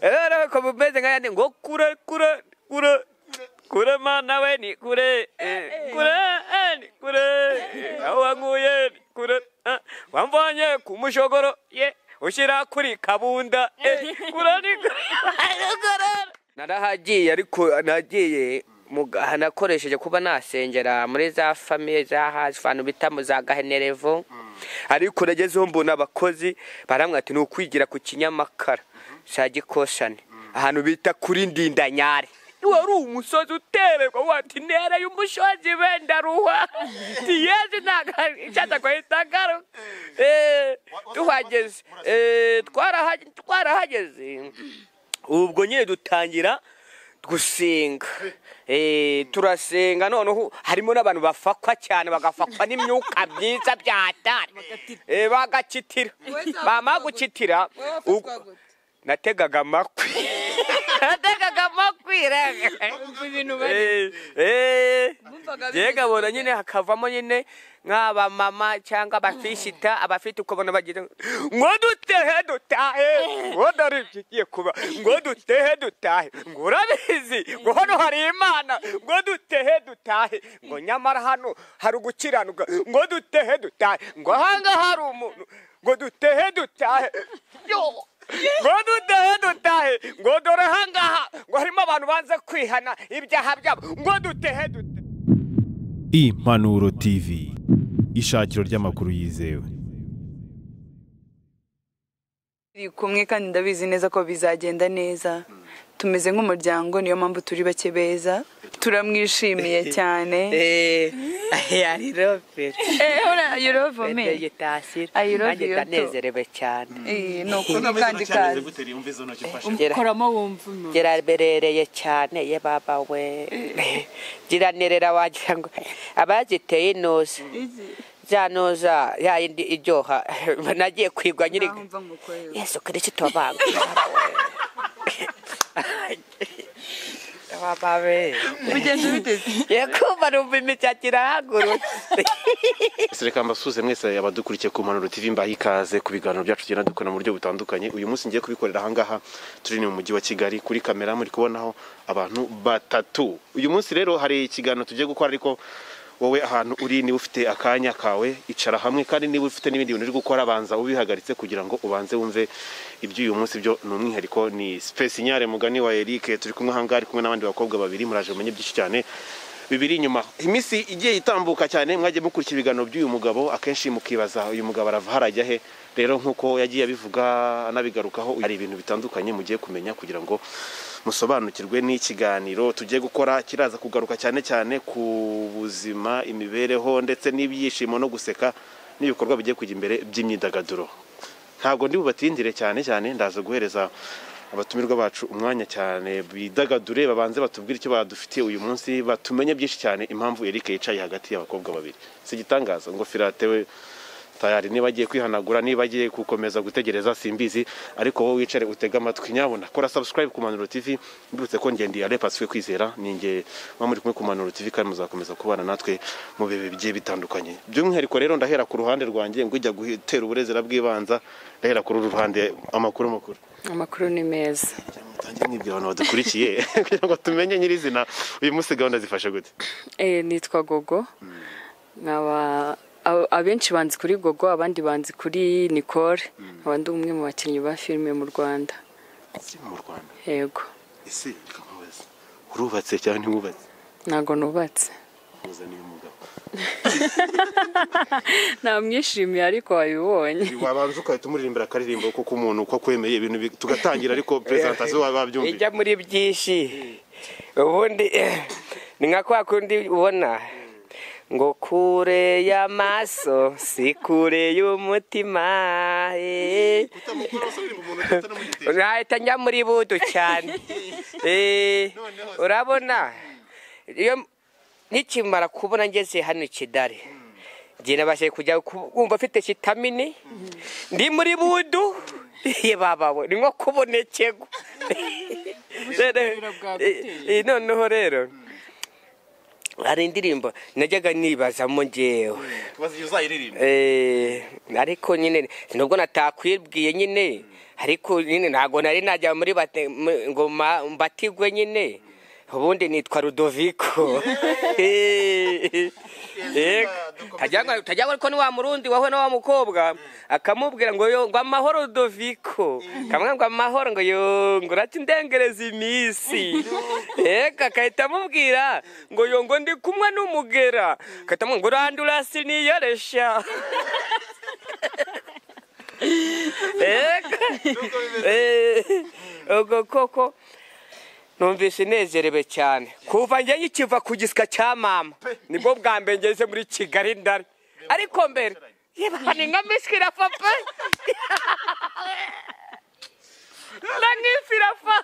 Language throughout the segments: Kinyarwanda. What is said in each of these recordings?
Rero ko bumeze nk'ayandi ngo kure mana we ni kure ni kure aho wanguye kure wamvanye ku mushogoro ushira kuri kabunda kure ni kure. Narahagiye ariko nagiye nakoresheje kuba nasengera muri za famille za hazi fanu bita mu za gahenerevo ariko nagezeho mbona abakozi baramwe ati nukwigira ku kinyamakara cya Gikoshane ahantu bita kuri NDINDANYARE wari umusozi utererwa wati nere y'umushozi benda ruwa tiyeze nagashata kwita garo tuhageze twarahageze ubwo nyine dutangira gusenga turasenga noneho harimo n'abantu bafakwa cyane bagafakwa n'imyuka byiza byatari bagacitira bama gucitira nategaga amakwi ibintu bari yega bona nyine hakavamo nyine nk'aba mama cyangwa abafishita abafite ukubona bagira ngo dutehe dutahe ngo darikiye kuba ngo dutehe dutahe ngo urabizi ngo hano hari Imana ngo dutehe dutahe ngo nyamara hano hari gukiranuka ngo dutehe dutahe ngo hanga hari umuntu ngo dutehe dutahe ngo dutehe dutahe ngo dore hangaha ngo harimo abantu banze kwihana ibyaha byabo ngo dutehe dutahe. Impanuro TV, ishakiro ry'amakuru yizewe. Kumwe kandi ndabizi neza ko bizagenda neza. Tumeze nk'umuryango niyo mpamvu turi bake beza. Turamwishimiye cyane. I love it. You love me. I love you. Ndanezerewe cyane. No kandi kazi. Ukoramo wumva. Geraberereye cyane ye baba we. Giranerera wagira ngo abaziteye inoze. Zanoza ya indi ijoha nagiye kwigwa nyiri. Yesu Kristo banga. Babawe ugende biteze yakumva numva imicyakira hagurutse. Sereka mbasuze mwese abadukurikiye ku Impanuro TV mbaha ikaze ku biganiro byacu tugenda dukora mu buryo butandukanye. Uyu munsi ngiye kubikorera ahangaha turi mu mujyi wa Kigali kuri kamera muri kubonaho abantu batatu. Uyu munsi rero hari ikiganiro tugiye gukora ariko wowe ahantu uri niba ufite akanya kawe icara hamwe kandi niba ufite n'ibindi bintu uri gukora banza ubihagaritse kugira ngo ubanze wumve iby'uyu munsi byo n'umwihariko ni Space Nyare mugani wa Eric turi kumwe hangari kumwe n'abandi bakobwa babiri muraje umenye byinshi cyane bibiri inyuma imisi igiye itambuka cyane mwaje mukurikira ibiganiro by'uyu mugabo akenshi mukibaza uyu mugabo arava harajya he. Rero nkuko yagiye abivuga anabigarukaho hari ibintu bitandukanye mugiye kumenya kugira ngo musobanukirwe n'ikiganiro tugiye gukora kiraza kugaruka cyane cyane ku buzima imibereho ndetse n'ibyishimo no guseka n'ibikorwa bigiye kujya imbere by'imyidagaduro. Ntabwo ndi bubatindire cyane ndaza guhereza abatumirwa bacu umwanya cyane bidagadure babanze batubwira icyo badufitiye uyu munsi batumenye byinshi cyane impamvu Eric yicaye hagati y'abakobwa babiri. Si gitangaza ngo firatewe tayari niba agiye kwihanagura niba agiye gukomeza gutegereza simbizi ariko wowe wicare utega amatwi nyabona kora subscribe ku Impanuro TV mbutse ko NDINDANYARE Pacifique kwizera ninge muri kumwe ku Impanuro TV kandi muzakomeza kubana natwe mu bibe bigiye bitandukanye. By'umwihariko rero ndahera ku ruhande rwanjye ngo ijya guhitera uburezera bw'ibanza ndahera ku ruhande amakuru ni meza. Mutangiye n'ibyo abantu badukurikiye kugira ngo tumenye nyirizina uyu munsi gahunda zifashe gute. Nitwa Gogo nkaba abenshi banzi kuri Gogo abandi banzi kuri Nicole abandi umwe mu bakinnyi ba filime mu Rwanda. Yego. Ese urubatse cyane ntiwubatse? Ntago nubatse. Muzaniye umugabo. Namwishimiye ariko wabibonye. Wabanza ukahita umuririmbira akaririmbo kuko umuntu uko akwemeye ibintu tugatangira ariko presentation wababyumvira. Ijya muri byinshi ubundi ni nka kwa kundi ubona ngo kure y'amaso si kure y'umutima urahita njya muri budu cyane. Urabona iyo nikimara kubona ngeze hano Kigali njye nabashye kujya kumva afite vitamine ndi muri budu ye babawe ni nko kubonekego. Noneho rero hari indirimbo najyaga nibazamo ngewe baziyuza iririmbo ariko nyine nubwo natakwibwiye nyine ariko nyine ntago nari najya muri ngo mbatigwe nyine ubundi nitwa Rudoviko tajya ariko ni wa murundi wawe na wa mukobwa akamubwira ngo yo ngo amahoro Rudoviko kamwe ngo amahoro ngo yo ngo urati ndengereza iminsi akahita amubwira ngo yo ngo ndi kumwe n'umugera akahita ngo urandura siniyeresha ubwo koko numvise nezerewe cyane kuva njye yikiva ku gisika cya mama nibwo bwa mbere ngeze muri Kigali ndari ariko mbere yibani nka miskira papa nangifira fa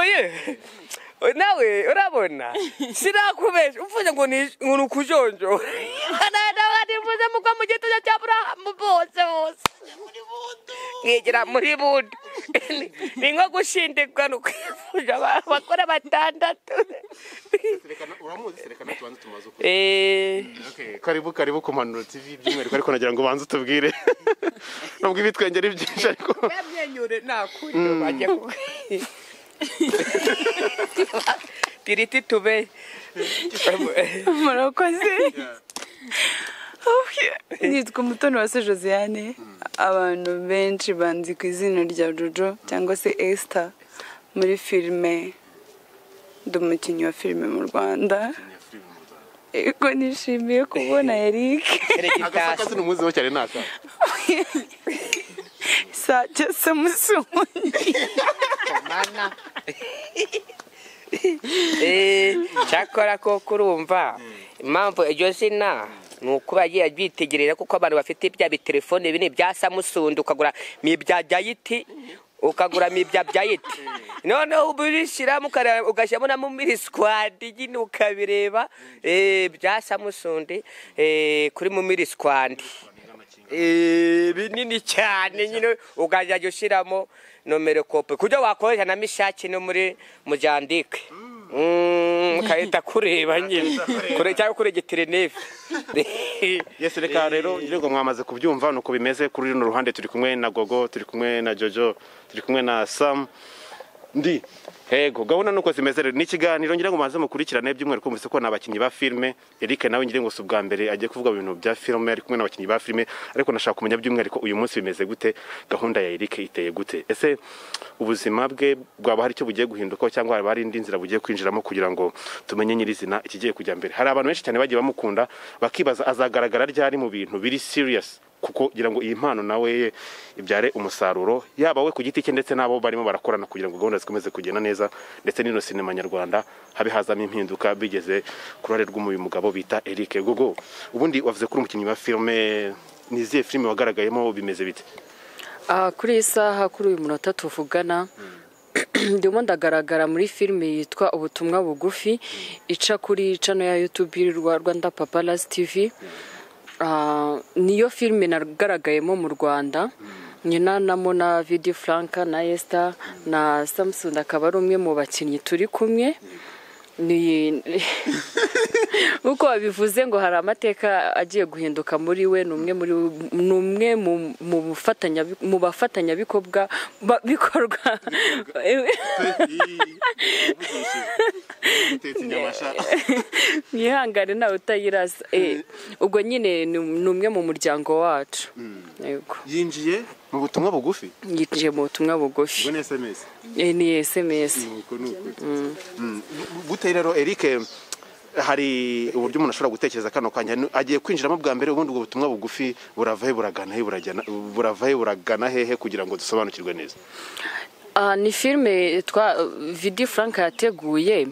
oye nawe urabona sirakubesha uvuze ngo ni ukujonjo nivuze muko mu gito cya Abrahamu bose ngigira muri budu ni nko gushindikwa no kwifuza abakora batandatu karibu ku Manuro TV by'umwihariko ariko nagira ngo banze utubwire nubwo ibitwengera byinshi ariko yamyenyure nakuri bajya tiriti tube murakoze nitwa Umutoni wa Josiane abantu benshi banzi ku izina rya Jojo cyangwa se Esther muri filime ndi umukinnyi wa filime mu Rwanda ego nishimiye kubona Eric agasakazi n'umuzi cyane naka saje SAMUSUNDI mana cyakora ko kurumva impamvu iryo zina nuko bagiye bitegerera kuko abantu bafite ibya bitelefone bine bya SAMUSUNDI ukagura ibya Jayiti ukagura ibya Jayiti noneho ubirishira ugashyamo na muri squad nyine ukabireba bya SAMUSUNDI kuri muri squad binini cyane nyine ugajya gushiramo nomero kope kujya wakoresha na mishaki no muri mujandike kayita kureba nyine kure cyangwa kure gitirinefe yese reka rero ngo mwamaze kubyumva nuko bimeze kuri runo ruhande turi kumwe na Gogo turi kumwe na Jojo turi kumwe na Sam ndi hego gahunda nuko zimeze rero n'ikiganiro ngira ngo maze mukurikirane by'umwihariko kumvise ko nabakinyi ba filme Eric nawe ngire ngo subwa mbere agiye kuvuga ibintu bya filme ari kumwe n'abakinyi ba filme ariko nashaka kumenya by'umwihariko uyu munsi bimeze gute gahunda ya Eric iteye gute ese ubuzima bwe bwaba hari icyo bugiye guhinduka cyangwa hari bari indi nzira bugiye kwinjiramo kugira ngo tumenye nyirizina ikigiye kujya mbere hari abantu benshi cyane bagiye bamukunda bakibaza azagaragara ryari mu bintu biri serious kuko gira ngo iyi mpano nawe ibyare umusaruro yaba we ku giti cye ndetse nabo barimo barakorana kugira ngo gahunda zikomeze kugenda neza ndetse n'ino sinema nyarwanda habe hazamo impinduka bigeze ku ruhare rw'uyu mugabo bita Eric Gogo ubundi wavuze kuri umukinnyi wa filme niziye filme wagaragayemo bimeze bite kuri isaha kuri uyu munota tuvugana ndimo ndagaragara muri filme yitwa Ubutumwa Bugufi ica kuri channel ya YouTube Rwanda Paparazzi TV niyo filme nagaragayemo mu Rwanda nyina namo na Vidi Franka na Esther na SAMUSUNDI akaba ari umwe mu bakinnyi turi kumwe ni uko bivuze ngo hari amateka agiye guhinduka muri we numwe mu bafatanya bikorwa mwihangane nawe utayirasa ubwo nyine ni umwe mu muryango wacu yego yinjiye mu butumwa bugufi yinjiye mu butumwa bugufi ubwo ni SMS ni SMS gute rero Eric hari uburyo umuntu ashobora gutekereza kano kanya agiye kwinjiramo bwa mbere ubundi ubwo butumwa bugufi buravahe buragana hehe kugira ngo dusobanukirwe neza ni filme Vidi Franka yateguye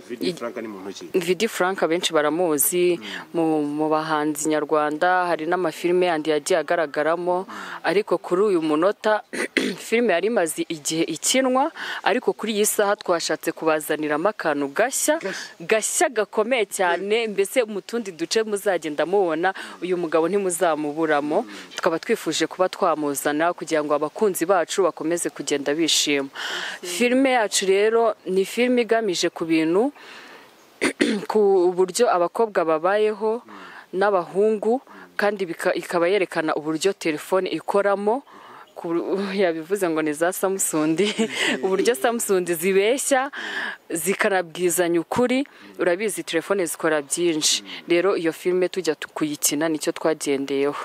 Vidi Franka benshi baramuzi mu bahanzi nyarwanda hari n'amafilme yandi yagiye agaragaramo ariko kuri uyu munota filme yari imaze igihe ikinwa ariko kuri iyi saha twashatse kubazaniramo akantu gashya gakomeye cyane mbese mu tundi duce muzagenda mubona uyu mugabo ntimuzamuburamo tukaba twifuje kuba twamuzana kugira ngo abakunzi bacu bakomeze kugenda bishima filme yacu rero ni filme igamije ku bintu ku buryo abakobwa babayeho n'abahungu kandi ikaba yerekana uburyo telefone ikoramo yabivuze ngo ni za SAMUSUNDI uburyo SAMUSUNDI zibeshya zikanabwizanya ukuri urabizi telefone zikora byinshi rero iyo filime tujya kuyikina nicyo twagendeyeho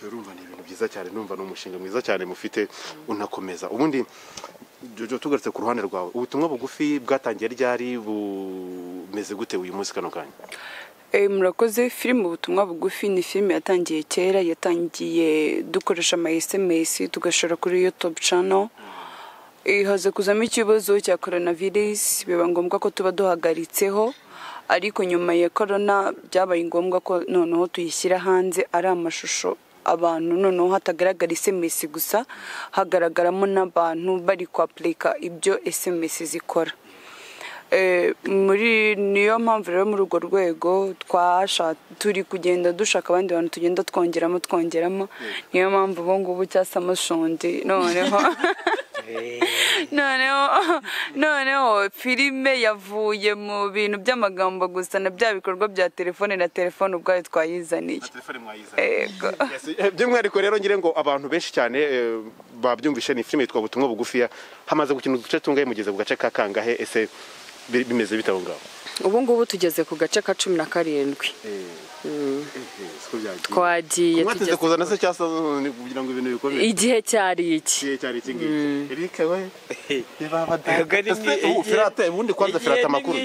urumva ni ibintu byiza cyane numva n'umushinga mwiza cyane mufite unakomeza ubundi Jojo tugarutse ku ruhande rwawe ubutumwa bugufi bwatangiye ryari bumeze gute uyu munsi kano kanya murakoze filime ubutumwa bugufi ni filime yatangiye kera yatangiye dukoresha ama SMS tugashora kuri YouTube channel haze kuzamo ikibazo cya coronavirus biba ngombwa ko tuba duhagaritseho ariko nyuma ya corona byabaye ngombwa ko noneho tuyishyira hanze ari amashusho abantu noneho hatagaragara SMS gusa hagaragaramo n'abantu bari kwaplika ibyo SMS zikora muri niyo mpamvu rero muri urwo rwego turi kugenda dushaka abandi bantu tugenda twongeramo niyo mpamvu ubu ngubu cya SAMUSUNDI noneho filime yavuye mu bintu by'amagambo gusa na bya bikorwa bya telefone na telefone ubwayo twayizaniye by'umwihariko rero ngire ngo abantu benshi cyane babyumvishe ni filime yitwa ubutumwa bugufiya hamaze gukina uduce tungaye mugeze ku gace ka kangahe ese bimeze bitaho ngaho ubu ngubu tugeze ku gace ka 17 twagiye tugeze kuzana se cyasa kugira ngo ibintu bikomeye igihe cyari iki Eric we firate ubundi kwanza firate amakuru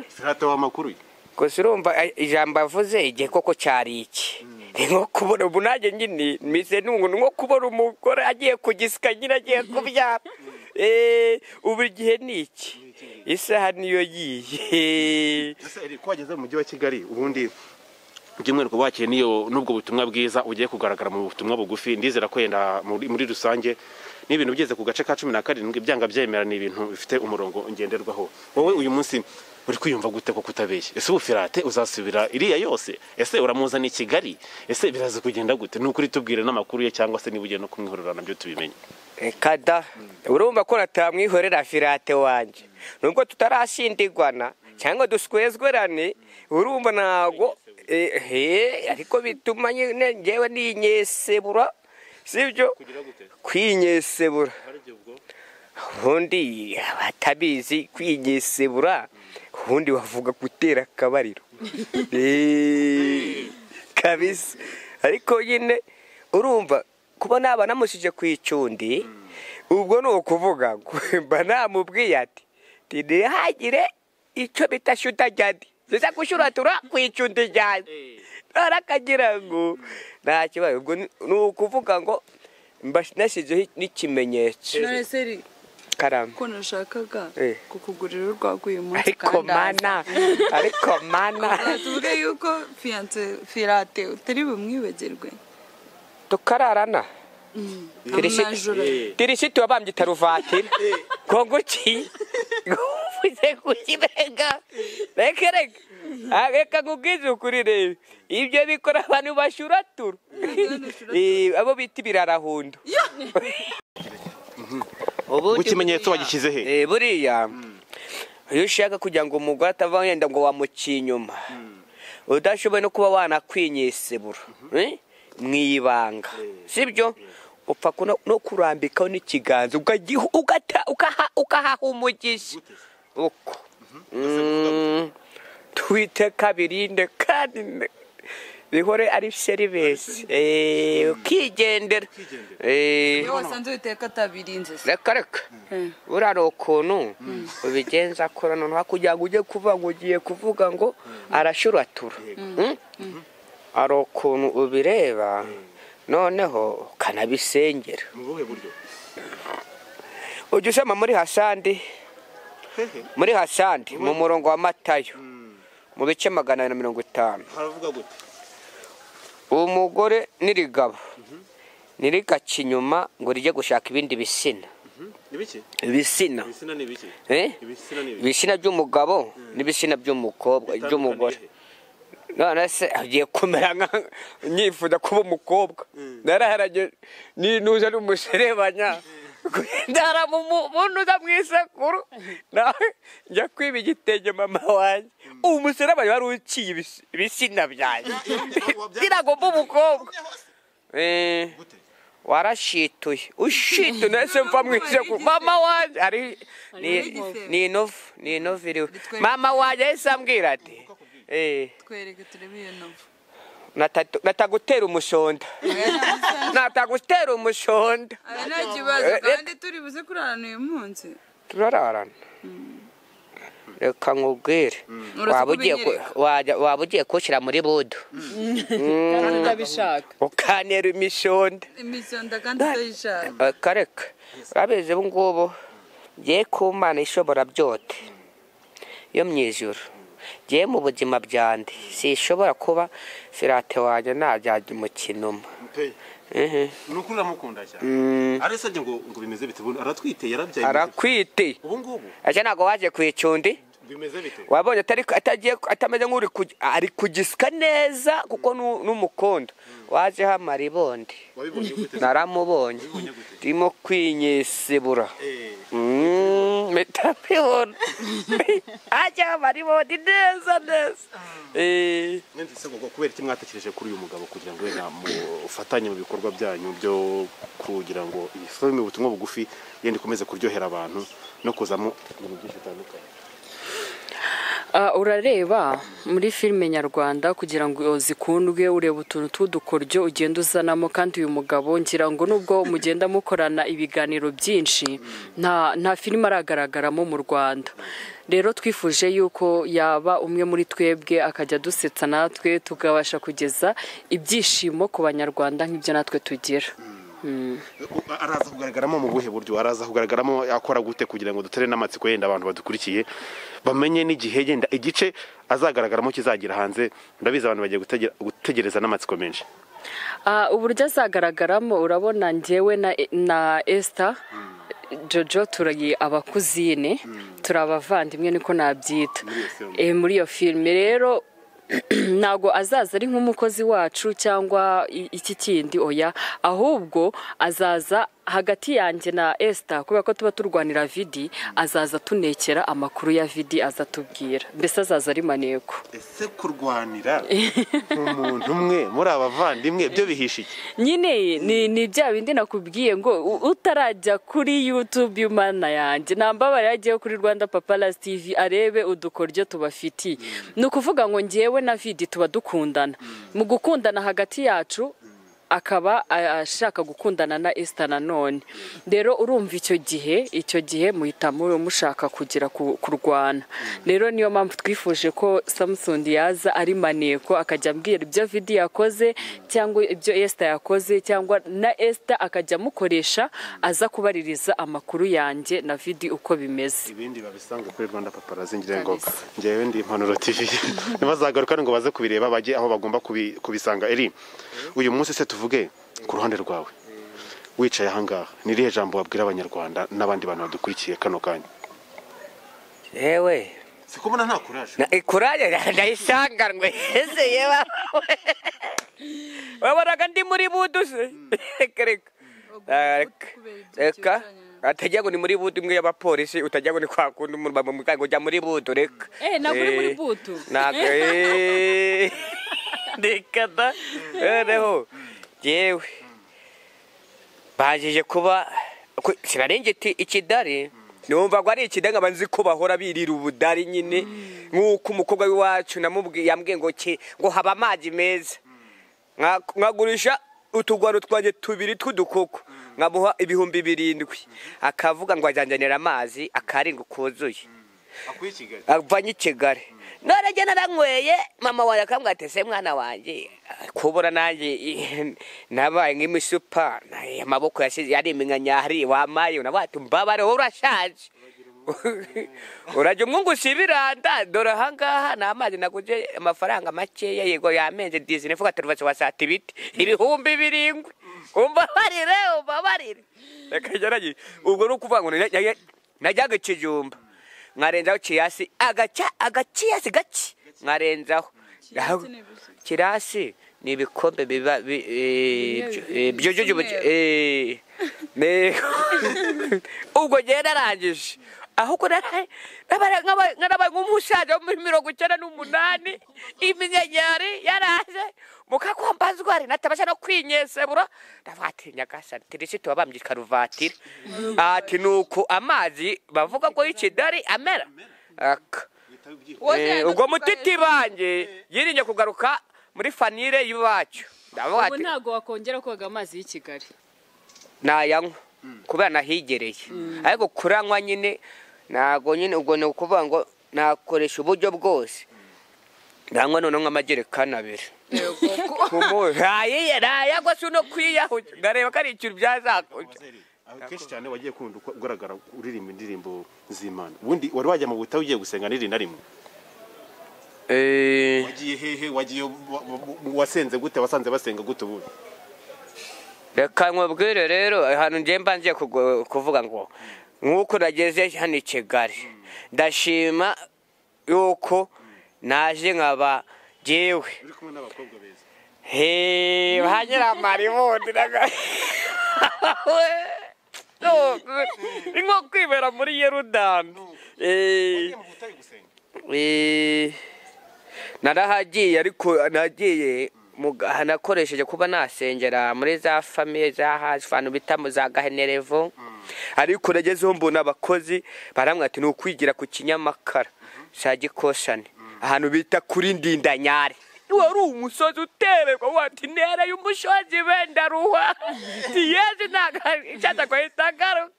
firate wa makuru gusa urumva ijambo avuze igihe koko cyari iki nko kubona ubu nanjye nyine mise nko kubona umugore agiye kugisika nyine agiye kubyara ubu igihe ni iki isaha niyo yiye ko wageze mu mujyi wa Kigali ubundi by'umwihariko wakiye niyo nubwo butumwa bwiza ugiye kugaragara mu butumwa bugufi ndizera ko yenda muri rusange n'ibintu bigeze ku gace ka 17 byanga byemera ni ibintu bifite umurongo ngenderwaho wowe uyu munsi uri kwiyumva gute ko kutabeshya ese ubufirate uzasubira iriya yose ese uramuzana i Kigali ese biraza kugenda gute n'ukuri tubwire n'amakuru ye cyangwa se niba ugiye no kumwihorera nabyo tubimenye kada urumva ko natamwihorera firate wanje nubwo tutarashindigwana cyangwa duswezwerane urumva nago ariko bituma ngewe ninyesebura sibyo kwinyesebura ubundi batabizi kwinyesebura ubundi wavuga gutera akabariro kabisa ariko nyine urumva kuba naba namusije ku icundi ubwo ni ukuvuga ngo mba namubwiye ati ntihagire icyo bita shutajyadi ziza gushuratura ku icundi ryanjye arakagira ngo nta kibazo ubwo ni ukuvuga ngo mba nashyizeho n'ikimenyetso karamba ko nashakaga kukugurira urwaguye umunsi ariko mana tuvuge yuko firate utari bumwibagirwe tukararana tirishiti wabambye taruvatira kongoki uvuze kukibenga reka ngugize ukuri rero ibyo bikora abantu bashuratura abo bita ibirarahundo ikimenyetso wagishyize he buriya iyo ushaka kugira ngo umugore atava yenda ngo wamuciye inyuma udashoboye no kuba wanakwinyesebura mwibanga sibyo upfa no kurambikaho n'ikiganza ukahaha umugisha uko twite kabirinde kandi bihore ari serivisi ukigendera iyo wasanze witeka atabirinze reka urari ukuntu ubigenza akora noneho kugira ngo ujye kuvuga ngo ugiye kuvuga ngo arashuratura ari ukuntu ubireba noneho ukanabisengera ujya usoma muri hasandi mu murongo wa Matayo mu bice 150 haravuga gute umugore nirigabo nirigaca inyuma ngo rijye gushaka ibindi bisina ibisina ibisina by'umugabo n'ibisina by'umugore none se agiye kumera nyifuza kuba umukobwa naraharaje ninuza n'umuserebanya ndara mu bunuza mwisekuru nawe njya kwiba igitenge mama wanjye umuserebanya wari uciye ibisina byanjye biragomba umukobwa warashituye ushituye nese mva mwisego mama wanje ari ni inovu iriwe mama wanje yahise ambwira ati twereke turebe iyo novu natagutera umushonda natagutera umushonda nta kibazo kandi turi buze kurarana uyu munsi turararana reka nkubwire waba ugiye kushyira muri budu kandi utabishaka ukanera imishonda kandi utayishaka kareka urabizi ubu ngubu ngiye ku Mana ishobora byose yo mu ijuru ngiye mu buzima byanjye sishobora kuba firate wanjye najyanye umukino nuko uramukunda cyane aresabye ngo bimeze bite aratwite yarabyaye arakwite ubu ngubu aje ntago waje kwicundi bimeze bite wabonye atameze nk'uri ari kugisika neza kuko n'umukondo waje hamara ibondi naramubonye ndimo kwinyesebura metapibona aje hamara ibondi neza nzi se ngo kubera iki mwatekereje kuri uyu mugabo kugira ngo wenda mufatanye mu bikorwa byanyu byo kugira ngo iyi filime ubutumwa bugufi yenda ikomeze kuryohera abantu no kuzamo ibintu byinshi bitandukanye urareba muri filime nyarwanda kugira ngo zikundwe ureba utuntu tw'udukoryo ugenda uzanamo kandi uyu mugabo ngira ngo nubwo mugenda mukorana ibiganiro byinshi nta filime aragaragaramo mu Rwanda rero twifuje yuko yaba umwe muri twebwe akajya dusetsa natwe tukabasha kugeza ibyishimo ku banyarwanda nk'ibyo natwe tugira araza kugaragaramo mu buhe buryo araza kugaragaramo akora gute kugira ngo dutere n'amatsiko yenda abantu badukurikiye bamenye n'igihe yenda igice azagaragaramo kizagira hanze ndabizi abantu bagiye gutegereza n'amatsiko menshi uburyo azagaragaramo urabona njyewe na Esther Jojo turi abakuzine turi abavandimwe niko nabyita muri iyo filime rero ntago azaza ari nk'umukozi wacu cyangwa iki kindi oya ahubwo azaza hagati yanjye na Esther kubera ko tuba turwanira vidi azaza tunekera amakuru ya vidi azatubwira mbese azaza ari maneko ese kurwanira umuntu umwe muri abavandimwe byo bihisha iki nyine ni bya bindi nakubwiye ngo utarajya kuri YouTube y'Imana yanjye nambabara yagiye kuri Rwanda Paparazzi TV arebe udukoryo tubafitiye ni ukuvuga ngo ngewe na vidi tuba dukundana mu gukundana hagati yacu akaba ashaka gukundana na Esther nanone rero urumva icyo gihe muhitamo mushaka kugira kurwana rero niyo mpamvu twifuje ko SAMUSUNDI yaza ari maneko akajya ambwira ibyo video yakoze cyangwa ibyo Esther yakoze cyangwa na Esther akajya mukoresha aza kubaririza amakuru yanjye na video uko bimeze ibindi babisanga kuri Rwanda Paparazzi ngira ngo ngewe ndi Impanuro TV nibazagaruka ngo baze kubireba bajye aho bagomba kubisanga eri uyu munsi se tuvuge ku ruhande rwawe wicaye ahangaha ni rihe jambo wabwira abanyarwanda n'abandi bantu badukurikiye kano kanya yewe sikubona nta kuraje kuraje ndayisanganwe ese yewe wabonaga ndi muri budu se reka atajya ngo ni muri budu imwe y'abapolisi utajya ngo ni kwa kundi mu mukango ujya muri budu reka ntabwo uri muri budu reka da noneho yewe bajije kuba sinarengeti ikidari numva ngo ari ikidanga banzi ko bahora birira ubudari nyine nk'uko umukobwa w'iwacu yambwiye ngo haba amazi meza nkagurisha utugwaro twanjye tubiri tw'udukoko nkamuha 7,000 akavuga ngo ajyanjanira amazi akaringa kuzuye avanye Kigali none jye naranyweye mama wanjye akambwira ati se mwana wanjye kubura nanjye nabaye nk'imisupa amaboko yari iminkanyari wamaye unabati mbabare wowe urashaje urajya umwungusi ibiranda dore ahangaha ni amazi naguje amafaranga makeya yego yamenze Disney fuka turubatse wasata ibiti 7,000 umbabarire reka jaragiye ubwo no kuvuga ngo najyaga Kijumba nkarenzaho kiyasi agakiyasi gake nkarenzaho kirasi ni ibikombe biba byujuje ubwo gihe narangije ahubwo narabaye nk'umusaza wo muri 98 iminyanyari yaraje mukakwambazwa natabasha no kwinyesebura ndavatinya gasana tirisito wabambye karuvatire ati nuko amazi bavuga ko y'ikidari amera ubwo mutiti banje yirinye kugaruka muri fanire y'uwacu ndavuga ati ntago wakongera koga amazi y'i Kigali nayanywa kubera nahigereye ariko kuranywa nyine nago nyine ubwo ni ukuvuga ngo nakoresha uburyo bwose ndanywa none nk'amajerekani 2 rayagwa si no kwiyahuye ndareba ko ari ikintu byazakuja kenshi cyane wagiye kunda ugaragara uririmba indirimbo z'Imana ubundi wari wajya mu butayu ugiye gusenga niri na rimwe wagiye hehe wagiye wasenze gute wasanze basenga gute ubundi reka nkubwire rero ahantu ngiye mbanze kuvuga ngo nk'uko nageze hano i Kigali ndashima yuko naje nkaba jewe uri kumwe n'abakobwa beza hanyira maribondi ingo kwibera muri Yerudani narahagiye ariko nagiye nakoresheje kuba nasengera muri za famille za hazi fanu bita mu za Gahenerevo ariko nagezeho mbona abakozi baramwe ati nukwigira ku kinyamakara cya Gikoshane ahantu bita kuri NDINDANYARE wari umusozi utererwa wati nere y'umushozi benda ruha tiyezi naga icyata ko itagaro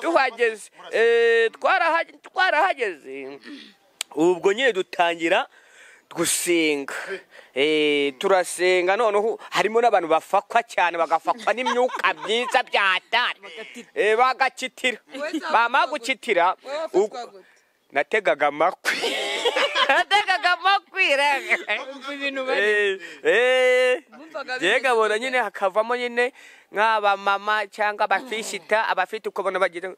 tuhageze twarahageze ubwo nyine dutangira gusenga turasenga noneho harimo n'abantu bafakwa cyane bagafakwa n'imyuka byiza byatari bagacitira bama gucitira nategaga amakwi ibintu bari yega bona nyine hakavamo nyine nk'aba mama cyangwa abafishita abafite ukubona bagira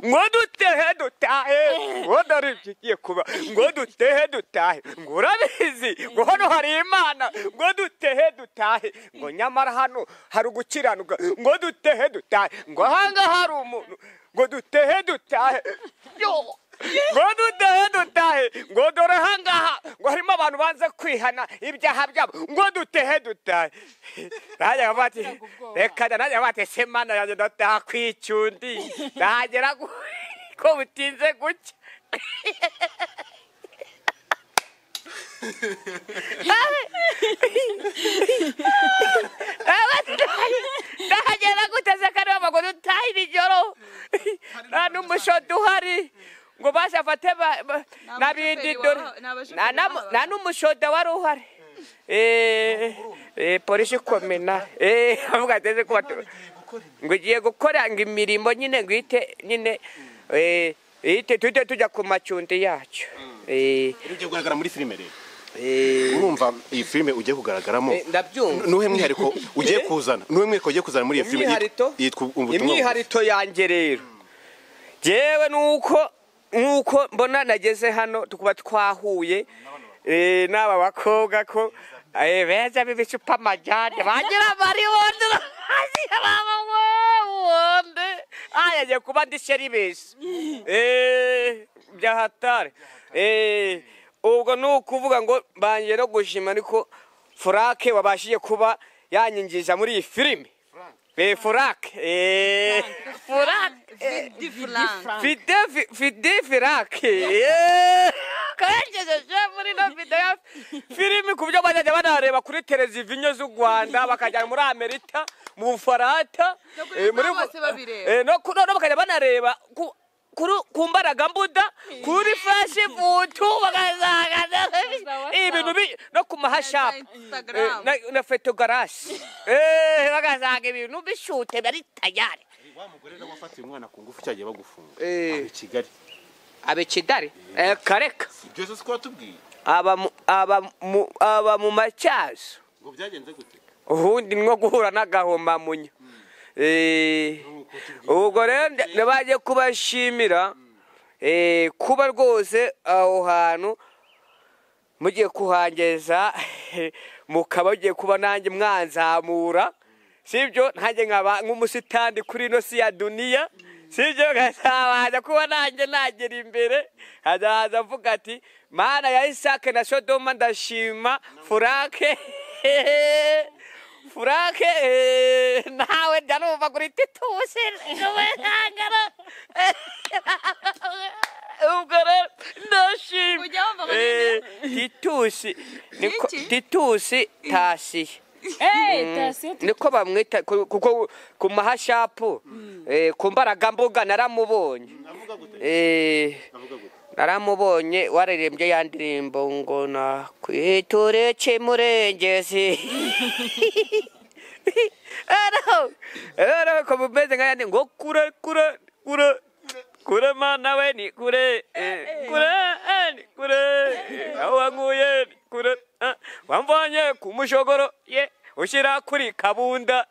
ngo dutehe dutahe ngo darikiye kuba ngo dutehe dutahe ngo urabizi ngo hano hari Imana ngo dutehe dutahe ngo nyamara hano hari ugukiranuka ngo dutehe dutahe ngo hanga hari umuntu ngo dutehe dutahe ngo dutehe dutahe ngo dore hangaha ngo harimo abantu banze kwihana ibyaha byabo ngo dutehe dutahe najya bati reka najya bati semana yaje ndatakwicundi ndagera ko butinze gucya ndagera guteze kare ngo dutahe ijoro nta n'umushodo uhari ngo bashafate nabindi dore na n'umushoda wari uhari polisi komena avuga ateze ko ngo ugiye gukora ngo imirimo nyine ngo nyine tujye tujya ku macundi yacu ugiye kugaragara muri filime rero urumva iyi filime ugiye kugaragaramo ndabyumva nuhe mwihariko ugiye kuzana nuhe mwihariko ugiye kuzana muri iyi filime yitwa imyiharito yanjye rero jewe nuko mbona nageze hano tukuba twahuye n'aba bakobwa ko beza bibicupa amajyane bagira bari wondera yagiye kuba ndi sheribesi byahatare ubwo nukuvuga ngo bangiye no gushima ariko Furake wabashije kuba yanyinjiza muri iyi filime Furake Fide Furake kajeje muri no video filime kubyo bajya banareba kuri televiziyo z'u Rwanda bakajya muri Amerika mu Bufaransa muri no bakajya banareba kumbaraga mbuda kuri Facebook bakazaga ibintu no kumahashap na photography bakazaga ibintu bishute bari tayari wa mugore wafatiye umwana ku ngufu cyagiye bagufunga abe Kigali kareka byose siko tubwiye aba mu macyazo ngo byagenze gute ubundi nko guhura n'agahoma munya ubwo rero nabaje kubashimira kuba rwose aho hantu mugiye kuhangeza mukaba ugiye kuba nanjye mwanzamura sibyo ntanjye nkaba nk'umusitandi kuri ino si ya duniya sibyo gasabaza kuba nanjye nagera imbere hazaza avuga ati mana ya Isake na Sodoma ndashima Furake nawe njya numva kuri titusi ubwo rero ndashima titusi tasiye niko bamwita kuko ku mahashapu ku mbaraga mbuga naramubonye naramubonye waririmbye ya ndirimbo ngo nakwitureke murengezi ko bumeze nka yandi ngo kure mana we ni kure ni kure aho wankuye ni kure wamvanye ku mushogoro ye ushyira kuri kabunda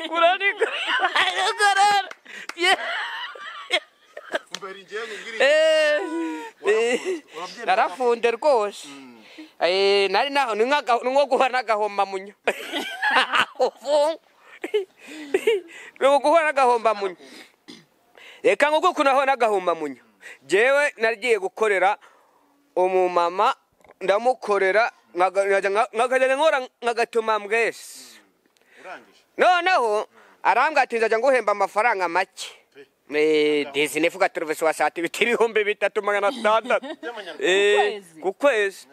kure ni kure narafunde rwose nari naho ni nko guhora n'agahomba munyo ni guhora n'agahomba munyo reka ngo kuko naho n'agahomba munyo jewe nagiye gukorera umumama ndamukorera nkagajya nkora nkagatuma mwese noneho arambwira ati nzajya nguhemba amafaranga make Disney fuka turuvese wasati bitiri 3600 ku kwezi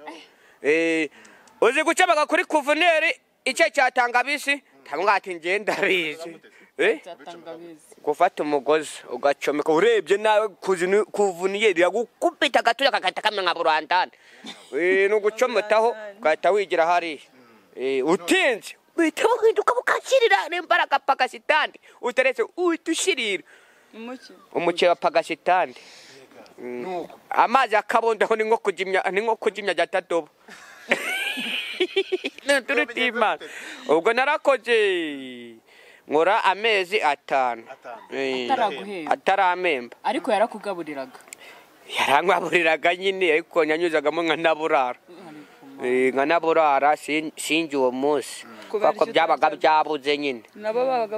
uzi gucabaga kuri kuvuneri icyo cyatanga bisi tamwe ati ngenda rizi gufata umugozi ugacomeka urebye nawe kuvuniye yagukupita gatuya kakata kamwe nka burandane no gucometaho gahita wigira hari utinze bitabuhinduka bukakirira n'imbaraga pakasitandi uteretse utushirira umuke wa pakasitandi amazi akabondaho ni nko kujimya jatadobo turutima ubwo narakoze nkora amezi 5 ataramemba ariko yarakugaburiraga yarangwaburiraga nyine ariko nyanyuzagamo nka naburara singi uwo munsi kuko byabaga byabuze nyine nabo babaga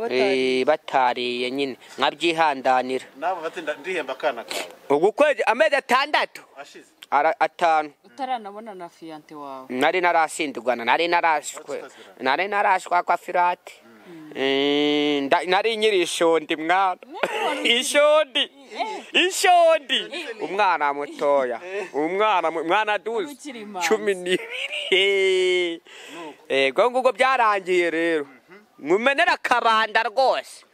batariye nyine nkabyihandanira nabo batenda ndihemba kana kawe ubwo kwezi amezi 6 ashize 5 utaranabona na fiante wawe nari narasindugana nari narashwa kwa firati nari nyiri ishondi mwana ishondi umwana mutoya umwana duze 12 ego ngugo byarangiye rero mumenera kabanda rwose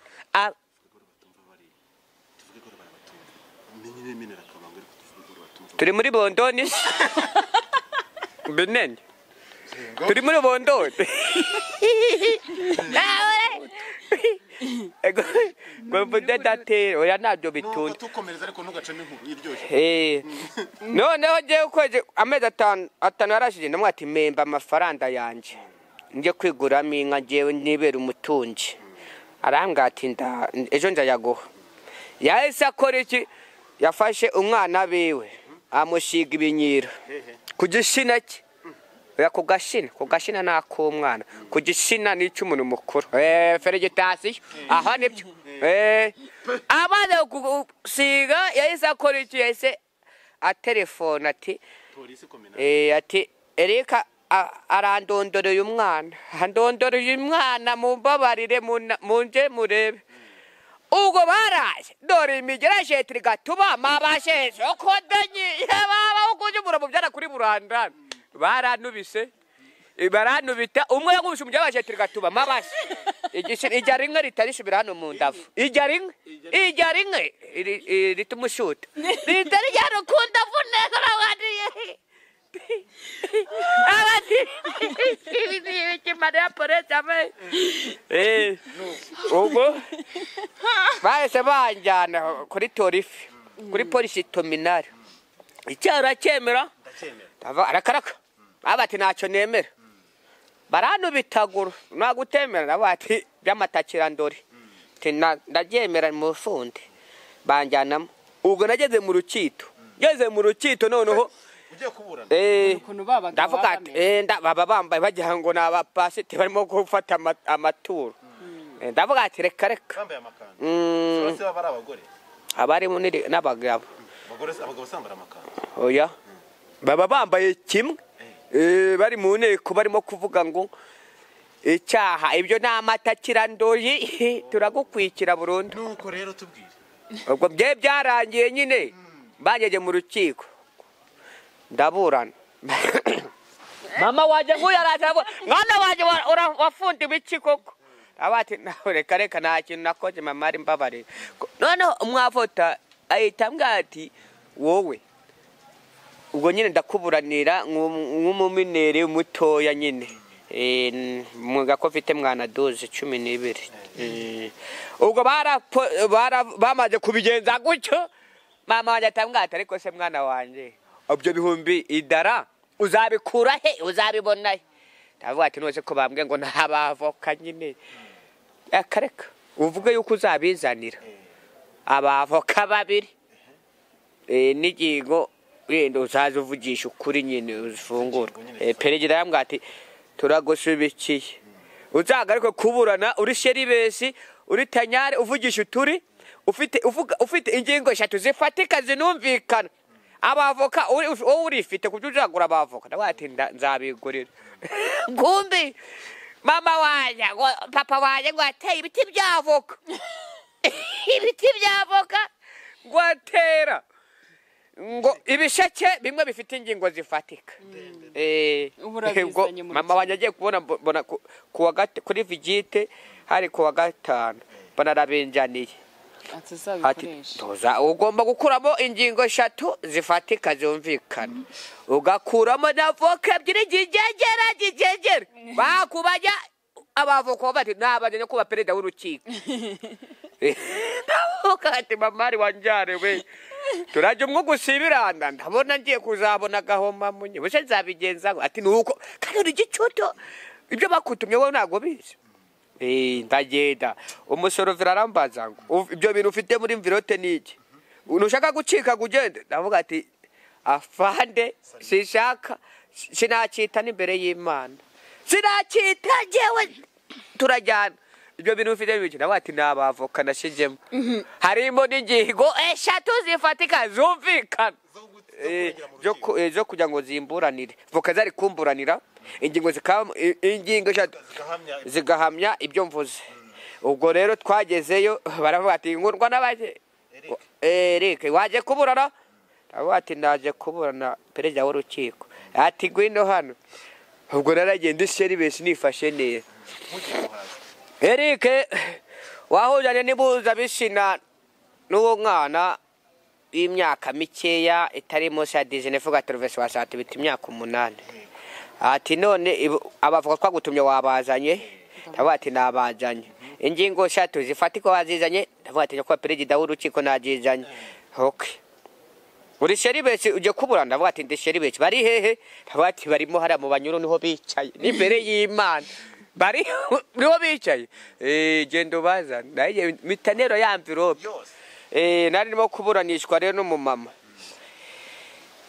turi muri bondoni benene turi muri bondoni ego ngombe date oya nabyo bitunda tukomereza ariko ntugace n'inkuru iryoshye noneho je kweje amezi 5 yarashije ndamwati memba amafaranga yanje nje kwiguramo inka jewe nibera umutunji arambwa ati ejo nja yaguha yahise akora iki yafashe umwana biwe amushiga ibinyira kugishina ki ya kugashina nakumwana kugishina ni cy'umuntu mukuru feregitasi aha nibyo abana kusiga yahise akora iki yahise atelefone ati polisi komina ati Erika arandondoreye umwana mumbabarire munje murebe ubwo baraje dore imigeraje trigatuba mabashe okodenyi baba ukuje murabo byara kuri buranda baranubise baranubita umwe yagubisha umujyabaje trigatuba mabashe ijya ringa ritarishubira hano mu ndavu ijya ringa ritumushuta ritari yaro kunda vuneza rawadiye Maria Poresa ubwo bahise banjyana kuri torifi kuri polisi tominari icyara cyemera arakaraka abati ntacyo nemera baranubitagura nagutemera nabati byamatakira ndori ndabyemera mu fundi banjyanamo ubwo nageze mu rukito noneho ndavuga ati baba bambaye bagira ngo n'abapasite barimo gufata amaturo ndavuga ati reka bambaye amakanzu bose baba ari abagore abarimo n'abagabo. abagabo sambara amakamba Oya baba bambaye kimwe bari mu nteko barimo kuvuga ngo icyaha ibyo n'amata kirandoye turagukwikira burundu. nuko rero tubwire ubwo bye byarangiye nyine banyeje mu rukiko ndaburana. Mama waje ngo yaraje mwana waje wafunda ibiki koko abati nawe reka nta kintu nakoze mama ari mbabare none umwavota ahita mbwati wowe ubwo nyine ndakuburanira nk'umuminere mutoya nyine muga ko mfite mwana doze 12 ubwo bamaze kubigenza gutyo mama wanjye atambwata ariko se mwana wanje ibyo bihumbi idara uzabikura he uzabibona he ndavuga ati nose ko bambwe ngo ntabavoka nyine akareka uvuge yuko uzabizanira abavoka babiri n'igigo wenda uzaza uvugisha ukuri nyine uzifungura perezida yambwira ati turagusubikiye uzagaruke kuburana uri sheribesi uri tanyare uvugisha uturi ufite ingingo 3 zifatika zinumvikana abavoka urifite kubyo uzagura abavoka ndavuga ati nzabigurira ngumbi mama wanje ngo papa wanje ngo ateye ibiti by'avoka ibiti by'avoka ngo atera ngo ibisheke bimwe bifite ingingo zifatika mama wanje agiye kubona kuri vigite hari kuwa gatanu banarabenjaniye ati toza ugomba gukuramo ingingo 3 zifatika zumvikana ugakuramo n'avoka ebyiri gigegera bakubajya abavoka bati nabajye kuba perezida w'urukiko ati mamari wanjare we turaje umwe gusibiranda ndabona ngiye kuzabona gahoma munye bose nzabigenza ati nuko kandi igicuto ibyo bakutumye wowe ntago bizi ndagenda umusoro virarambaza ngo ibyo bintu ufite muri mvirote niki unushaka gucika kugende ndavuga ati afande sishaka sinakita n'imbere y'Imana sinakita jewe turajyana ibyo bintu ufite biki ndavuga ati nabavoka nashijemo harimo n'ingingo 3 zifatika zumvikana zo kugira ngo zimburanire voka zari kumburanira ingingo zigahamya ibyo mvuze ubwo rero twagezeyo baravuga ati ngurwa n'abaje Eric waje kuburana ndavuga ati ndaje kuburana perezida w'urukiko ati gwino hano ubwo naragenda isheribesi nifashe neza Eric wahujanye nibuza bishina n'uwo mwana y'imyaka mikeya itarimo sa 19 gatrovesi wasati biti imyaka 8 ati none abavuga twagutumye wabazanye ndavuga ati nabajanye ingingo 3 zifatika wazizanye ndavuga ati ko perezida w'urukiko najizanye okay uri sheribesi uje kuburana ndavuga ati ndi sheribesi bari hehe ndavuga ati barimo hara mu banyuro niho bicaye n'imbere y'Imana bari niho bicaye gendo bazana naye mitanero ya envelope narimo kuburanishwa rero no mu mama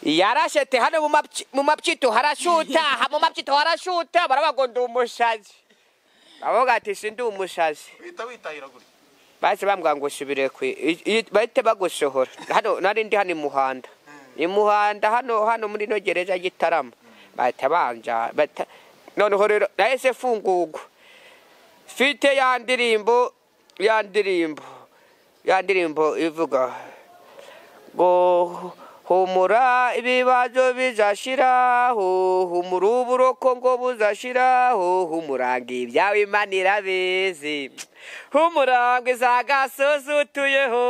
yarashete hano mu mapchito harashuta mu mapchito harashuta barabagonda umushazi avuga ati sindi umushazi witahira guri base bambwa ngo subire bahite bagusohora hano nari ndi hano imuhanda hano muri no gereza gitarama bahita banja noneho rero nahise fungugo fite ya ndirimbo ivuga ngo humura ibibazo bizashiraho humura uburoko ngo buzashiraho humuranga ibyawe Imana irabizi humuranga izagasozi utuyeho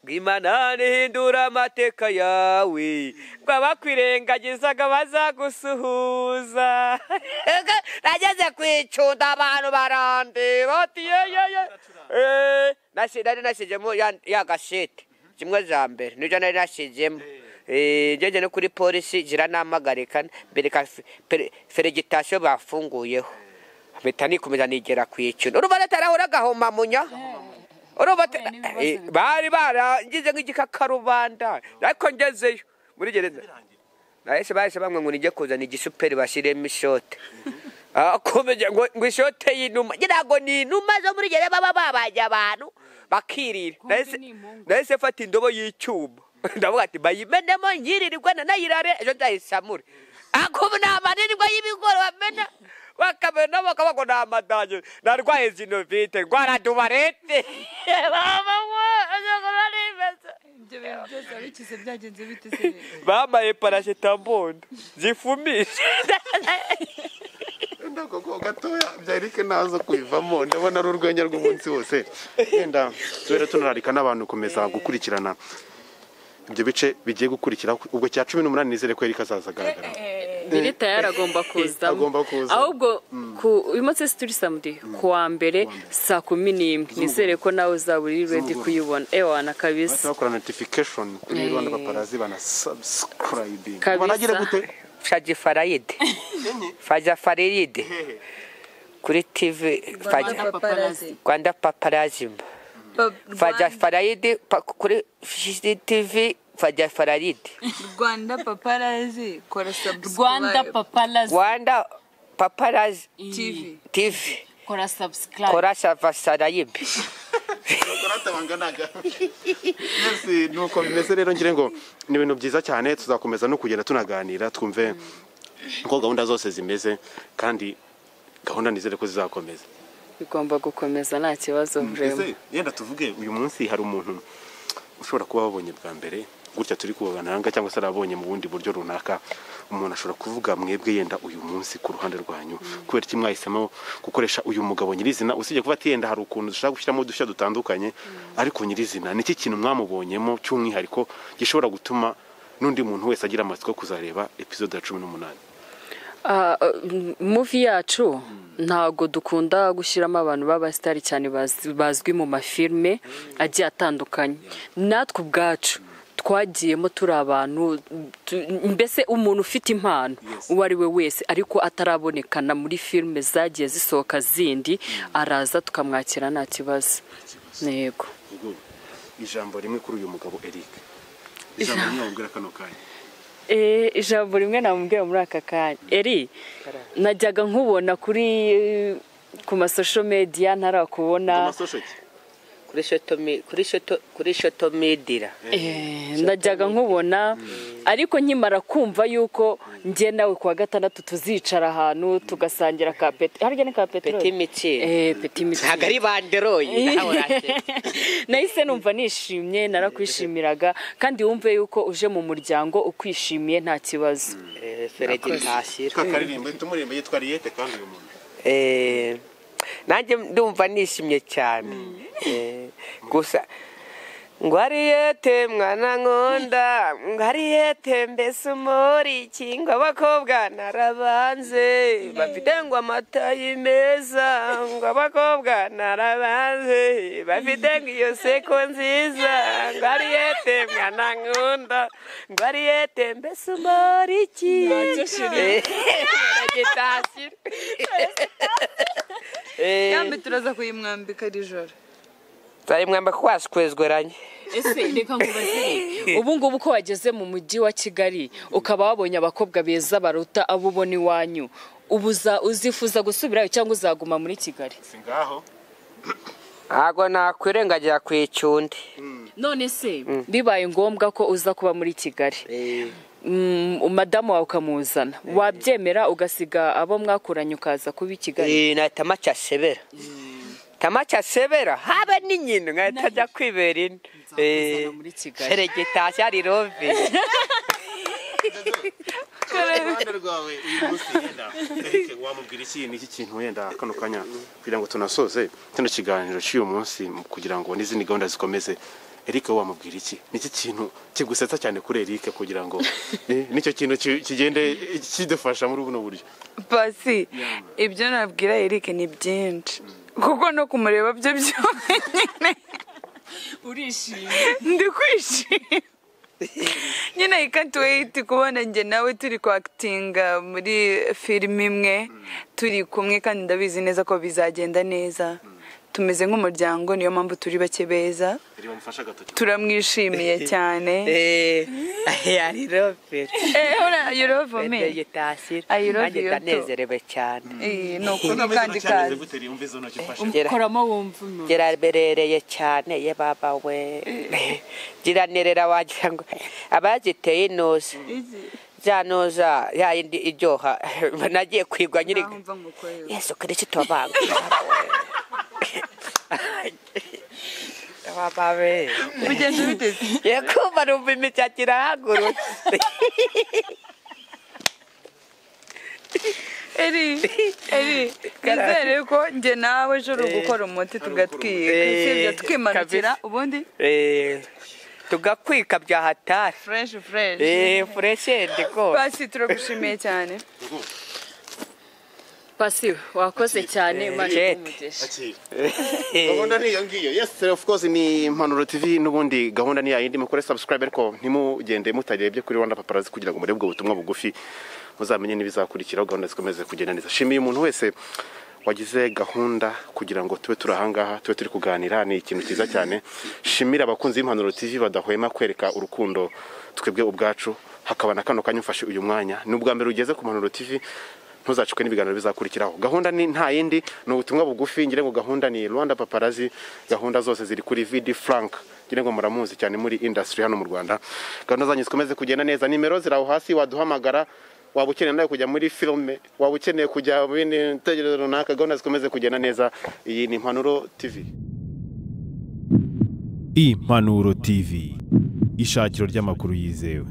Imana hindura amateka yawe bwabakwirengagizaga bazagusuhuza nageze kwicunda abantu barande bati nari nashyizemo ya gashete kimwe za mbere nibyo nari nashyizemo ngeze no kuri polisi ziranamagarika mbere ka feregitasiyo bafunguyeho mpita nikomeza nigera kwicunda urumva natarahora gahoma munya bari barangize nk'igikakarubanda ariko ngezeyo muri gereza nahise bahise bamwe ngo nijye kuzana igisuperi bashyiremo ishote akomeje ngo ishote y'inuma ngira ngo ni inuma zo muri gereza baba babajya abantu bakirira nahise mfata indobo y'icyuma ndavuga ati bayimenemo nyiririrwa nanayirare ejo ndayisamure akubu ni amanirwa y'ibigori bamena bakamena bakabago ni amadage narwaye zinovite ndwara dubarete ibyo bintu byose wabikize byagenze bite se bambaye paracetamol zifumisha ndako gatoya byarike nazo kwivamo ndabona ari urwenya rw'umunsi wose yenda tubere tunararika n'abantu komeza gukurikirana ibyo bice bigiye gukurikira ubwo cya 18 nizere ko Erika azazagaragara Birita yaragomba kuza ahubwo uyu munsi turi samedi kuwa mbere saa 11 nizere ko nawe uzaburi ready kuyibona ewana kabisa bakora notification kuri Rwanda Paparazi bana subscribe banagira gute Faja Farayide kuri TV Rwanda Paparazi Faja Farayide kuri TV Faja Farayide Rwanda Paparazi kora subscribe Rwanda Paparazi TV kora subscribe kora Farayide Merci nuko bimeze rero ngire ngo ni ibintu byiza cyane tuzakomeza no kugenda tunaganira twumve ko gahunda zose zimeze kandi gahunda nizere ko zizakomeza bigomba gukomeza nta kibazo vrema yenda tuvuge uyu munsi hari umuntu ushobora kuba wabonye bwa mbere gutya turi kubananga cyangwa se arabonye mu bundi buryo runaka umuntu ashobora kuvuga mwebwe yenda uyu munsi ku ruhande rwanyu kubera iki mwahisemo gukoresha uyu mugabo nyirizina usije kuba yenda hari ukuntu dushaka gushyiramo dushya dutandukanye ariko nyirizina niki kintu mwamubonyemo cy'umwihariko gishobora gutuma n'undi muntu wese agira amatsiko kuzareba episode ya 18 movie yacu ntago dukunda gushyiramo abantu b'abasitari cyane bazwi mu mafilme agiye atandukanye natwe ubwacu twagiyemo turi abantu mbese umuntu ufite impano uwo ari we wese ariko atarabonekana muri filme zagiye zisohoka zindi araza tukamwakira nta kibazo yego ijambo rimwe kuri uyu mugabo Eric ijambo nyabwira kano kanya ijambo rimwe namubwira muri aka kanya Eri najyaga nkubona kuri ku masosho media ntarakubona kuri shoto media najyaga nkubona ariko nkimara kumva yuko njye nawe kuwa gatandatu tuzicara ahantu tugasangira ka peti harya ni ka petrol petit miti hagari banderoye nahise numva nishimye narakwishimiraga kandi wumve yuko uje mu muryango ukwishimiye nta kibazo feregitashyira kakaririmbo tumurimbo yitwa Riete kandi uyu muntu nanjye ndumva nishimye cyane gusa ngwariyete mwana nkunda ngwariyete mbese umuri kingo abakobwa narabanze bafite ngo amata y'imeza ngo abakobwa narabanze bafite ngo iyo seko nziza ngwariyete mwana nkunda ngwariyete mbese umuri kingo yambe turaza kuyimwambika rijoro Zarimwamba kwaskwezweranye ese reka nkubaze ubu ngubu ko wageze mu mujyi wa Kigali ukaba wabonye abakobwa beza baruta abo ubona iwanyu uzifuza gusubirayo cyangwa uzaguma muri Kigali singaho ntago nakwirengagira kwicundi none se bibaye ngombwa ko uza kuba muri Kigali madamu wawe ukamuzana wabyemera ugasiga abo mwakuranye ukaza kuba i Kigali natamacha sebera tamacha sebera habe n'inyino ngatajya kwibera ino muri Kigali seregitashya ari rove rwawe uyu munsi yenda Eric wamubwira iki kintu wenda kano kanya kugira ngo tunasoze kino kiganiro cy'uyu munsi kugira ngo n'izindi gahunda zikomeze Eric wamubwira iki kintu kigusetsa cyane kuri Eric kugira ngo nicyo kintu kigende kidufasha muri buno buryo Pasi ibyo nabwira Eric ni byinshi kuko no kumureba byo byonyine urishimye ndikwishimye nyine I can't wait kubona nge nawe turi actinga muri film imwe turi kumwe kandi ndabizi neza ko bizagenda neza tumeze nk'umuryango, niyo mpamvu turi bake beza. Turamwishimiye cyane. I love it. You love me. I love you too. Ndanezerewe cyane. No kuri kandi kazi. Koramo wumva. Geraberereye cyane ye baba we. Giranerera wagira ngo abagiteye inoze. Janoza ya indi iryoha nagiye kwigwa nyiri. Yesu Kristo banga. Babawe. Bigende biteze. Yakumva numva imicyakira hagurutse. Nizere ko njye nawe ejo uri gukora umuti tugatwika tukimanukira ubundi tugakwika bya hatari fresh fresh ndiko basi turagushimiye cyane. Pasi wakoze cyane Imana umugisha. Gahunda ni ngiyo. Yes, of course ni Impanuro TV n'ubundi gahunda ni yindi mukore subscribe ariko ntimugende mutarebye kuri Rwanda Paparazzi kugira ngo murebwe ubutumwa bugufi muzamenye nibizakurikiraho gahunda zikomeze kugenda neza. Shimiye umuntu wese wagize gahunda kugira ngo tube turahangaha tube turi kuganira, ni ikintu cyiza cyane. Shimira abakunzi b'Impanuro TV badahwema kwereka urukundo twebwe ubwacu, hakaba na kano kanyumfashe uyu mwanya n'ubwa mbere ugeze ku Impanuro TV. Ntuzacukwe n'ibiganiro bizakurikiraho. Gahunda ni nta yindi, ni ubutumwa bugufi. Ngire ngo gahunda ni Rwanda Paparazzi, gahunda zose ziri kuri VD Frank. Ngire ngo muramuzi cyane muri industry hano mu Rwanda. Gahunda zanyu zikomeze kugenda neza. Nimero ziraho hasi, waduhamagara. Waba ukeneye nawe kujya muri filme, waba ukeneye kujya mu bindi tegerezo runaka, gahunda zikomeze kugenda neza. Iyi ni Impanuro TV. Impanuro TV, ishakiro ry'amakuru yizewe.